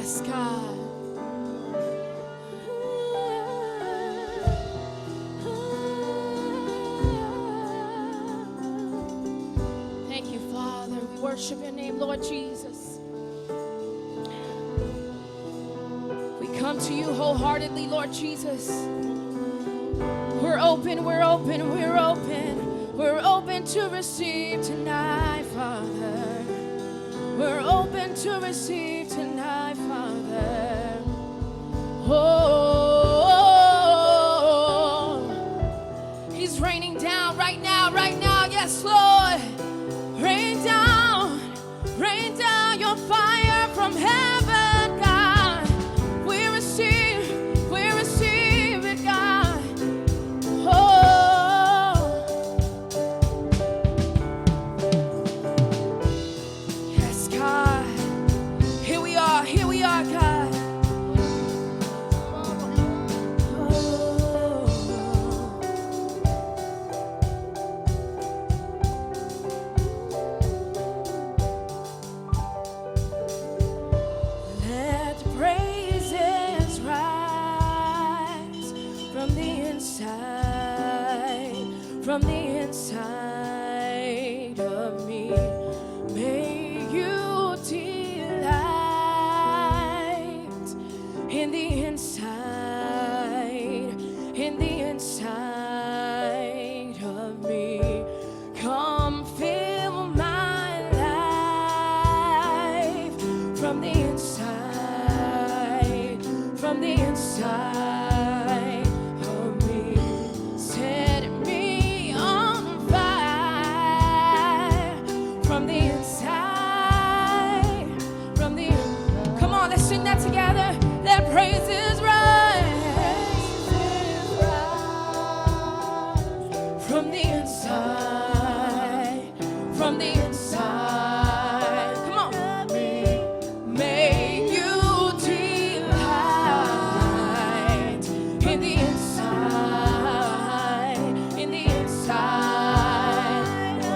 Yes, God. Thank you, Father. We worship your name, Lord Jesus. We come to you wholeheartedly, Lord Jesus. We're open, we're open, we're open. We're open to receive tonight, Father. We're open to receive tonight, Father. Oh, He's raining down right now, yes, Lord. Rain down your fire from heaven, God. We receive it, God. Oh, yes, God. Here we are, God. Let the praises rise from the inside of me. May you delight in the inside of me. Come fill my life from the inside of me. Set me on fire from the inside, come on, let's sing that together. Let praises rise from the inside, come on. May you delight in the inside,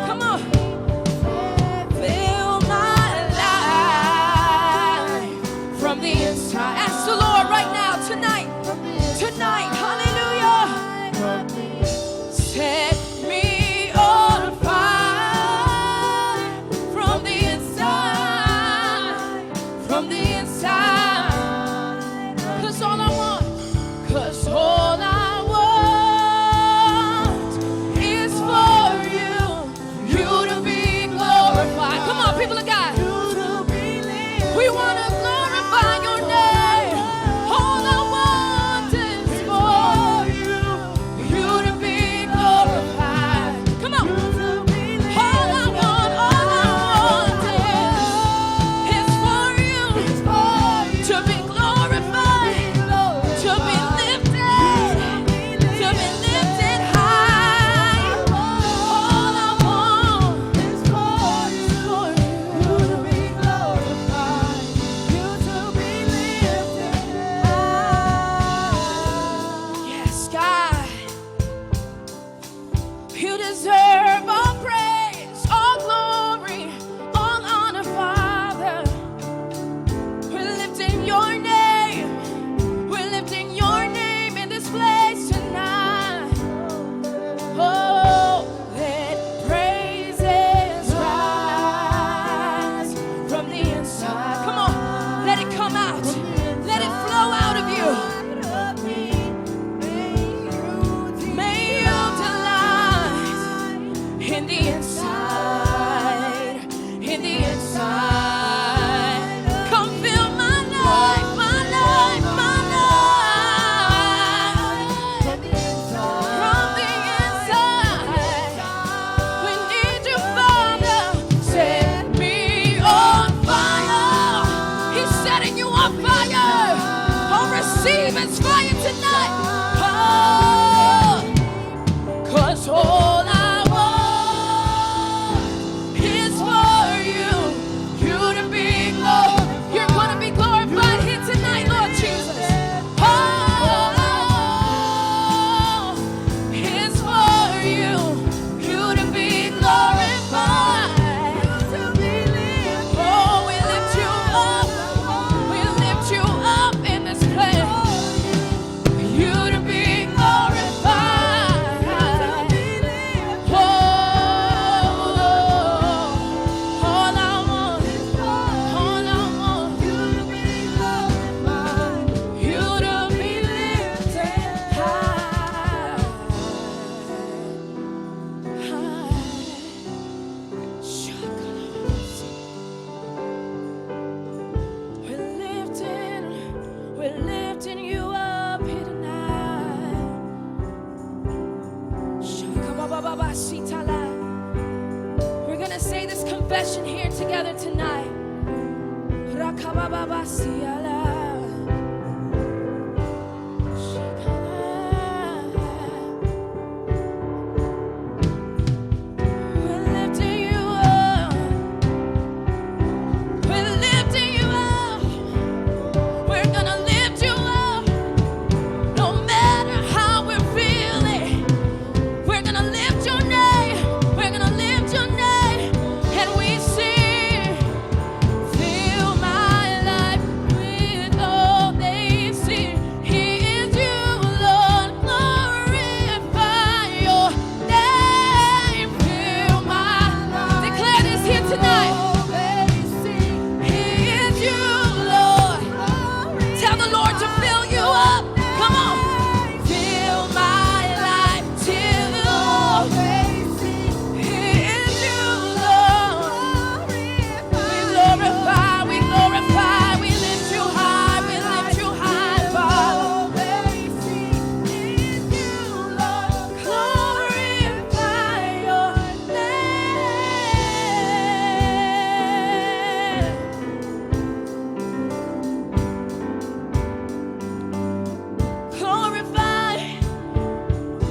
come on. Fill my life from the inside. Ask the Lord right now, tonight, hallelujah. Set me on fire from the inside, 'cause all I want is for you to be glorified. Come on, people of God. We want to glorify your name. All I want is for you to be glorified. Come on. All I want is for you to be glorified, to be lifted high. All I want is for you to be glorified, you to be lifted high. Yes, God. You deserve all praise, all glory, all honor, Father. We're lifting your name. We're lifting your name in this place tonight. Oh, let praises rise from the inside. Come on, let it come out. Let it flow out of you. May you delight in the inside, Come fill my life, my life. From the inside, we need you, Father. Set me on fire. He's setting you on fire. Oh, receive His fire tonight. Oh, 'cause all I want confession here together tonight. We're lifting you up. We're lifting you up. We're gonna lift you up. No matter how we're feeling, we're gonna lift your name. We're gonna lift your name. And we sing, fill my life with all they see. He is you, Lord. Glorify your name. Fill my life. Declare this here tonight. He is you, Lord. Tell the Lord to fill you up. Come on. Fill my life till He is you, Lord. We glorify, we glorify, we lift you high, Father. Glorify your name. Glorify,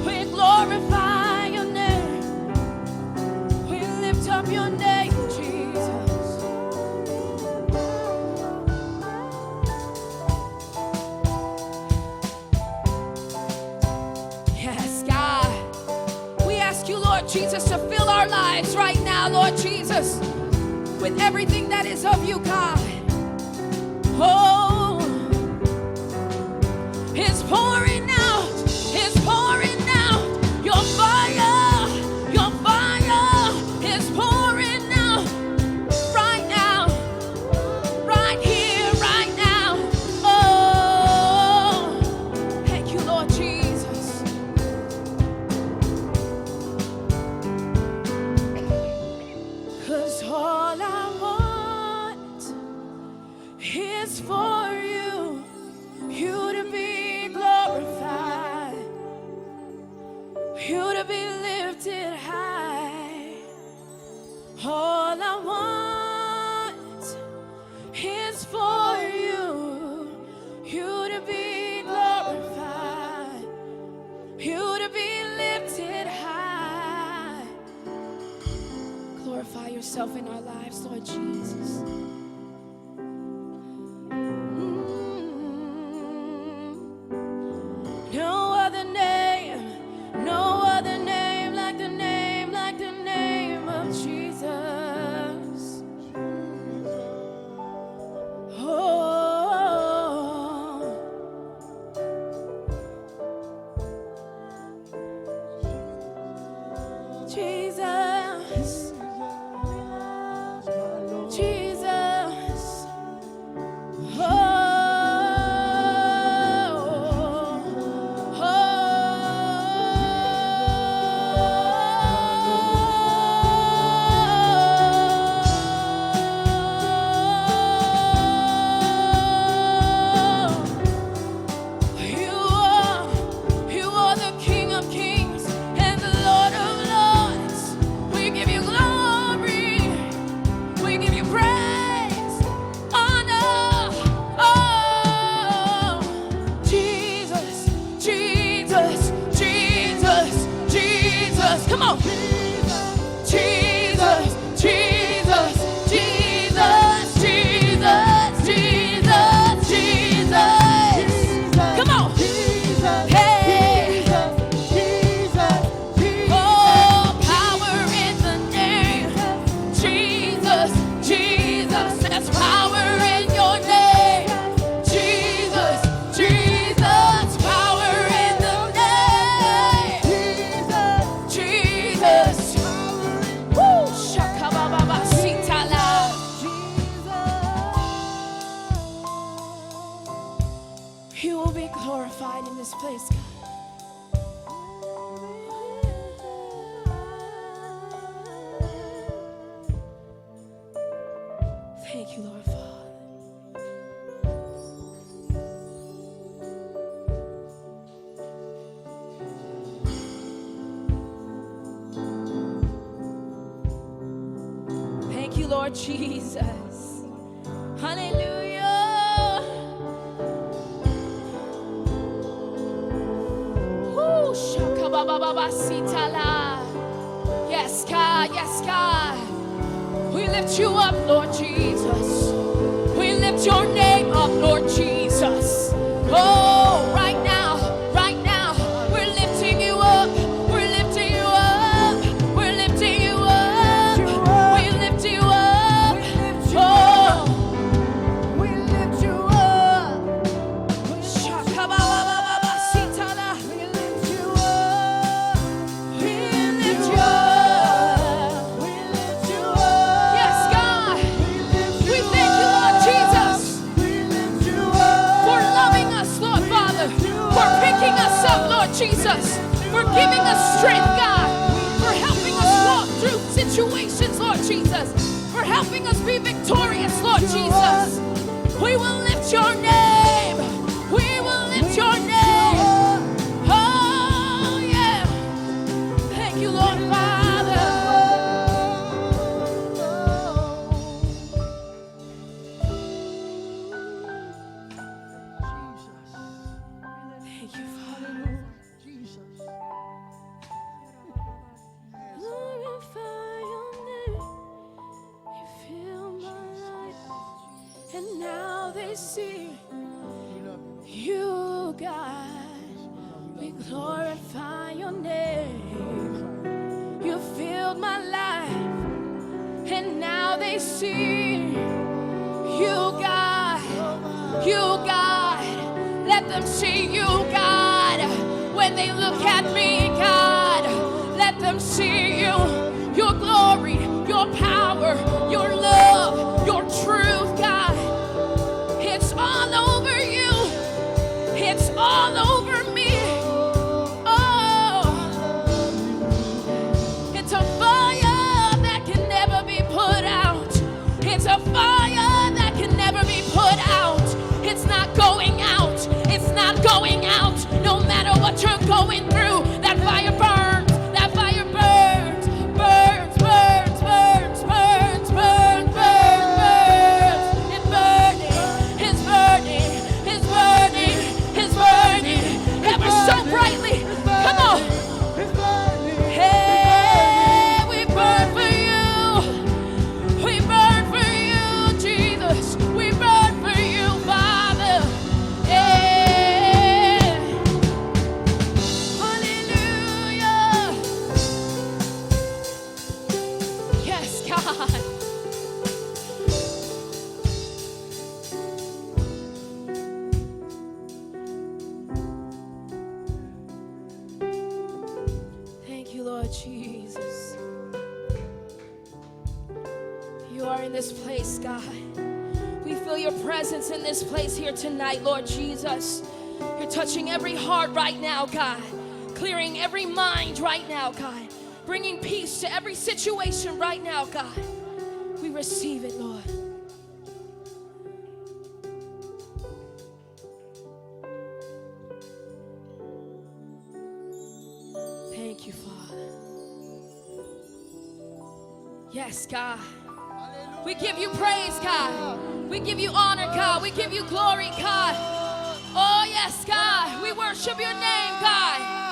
we glorify your name. We lift up your name, Jesus. Yes, God. We ask you, Lord Jesus, to fill our lives right now, Lord Jesus, with everything that is of you, God. Oh, it's pouring out, it's pouring out. Your fire is pouring out right now, right here, right now. Oh, thank you, Lord Jesus. 'Cause all I want is for you, you to be glorified, you to be lifted high. All I want is for you, you to be glorified, you to be lifted high. Glorify yourself in our lives, Lord Jesus. No other name like the name of Jesus. Oh, Jesus, Jesus. You are the King of Kings and the Lord of Lords. We give you glory. We give you praise, honor. Oh, Jesus, Jesus, Jesus, Jesus. Come on. Jesus, Jesus, Jesus, Jesus, Jesus, Jesus. Come on. Hey. Oh, power in the name. Jesus, Jesus. There's power in your name. Jesus, Jesus. Power in the name. Jesus. Woo. Shakababa sitala. You will be glorified in this place, God. Thank you, Lord Father. Thank you, Lord Jesus. Hallelujah. Woo, shakabababasitala. Yes, God, yes, God. We lift you up, Lord Jesus. We lift your name up, Lord Jesus. Oh, right now, we're lifting you up. We're lifting you up. We're lifting you up. We lift you up. Oh, we lift you up. Shakababababasitala. We lift you up. We lift you up. We lift you up. Yes, God. We thank you, Lord Jesus, for loving us, Lord Father, for picking us up, Lord Jesus, for giving us strength, God, for helping us walk through situations, Lord Jesus, for helping us be victorious, Lord Jesus. We will lift your name. We will lift your name. Oh, yeah. Thank you, Lord Father. Thank you, Father. Jesus. Glorify your name. You fill my life, and now they see you, God. We glorify your name. You filled my life, and now they see you, God. You, God. Let them see you, God. When they look at me, God, let them see you. Your glory, your power, your love, your truth, God. It's all over you. It's all over me. Oh, it's a fire that can never be put out. It's a fire that can never be put out. It's not going out. It's not going out. No matter what you're going through, that fire burns. That fire burns. Burns, burns, burns, burns, burns, burns, burns. It's burning. It's burning. It's burning. It's burning. Ever so brightly. Come on. Hey, we burn for you. We burn for you, Jesus. We burn for you, Father. Yeah. Hallelujah. Yes, God. Thank you, Lord Jesus. You are in this place, God. We feel your presence in this place here tonight, Lord Jesus. You're touching every heart right now, God. Clearing every mind right now, God. Bringing peace to every situation right now, God. We receive it, Lord. Thank you, Father. Yes, God. We give you praise, God. We give you honor, God. We give you glory, God. Oh, yes, God. We worship your name, God.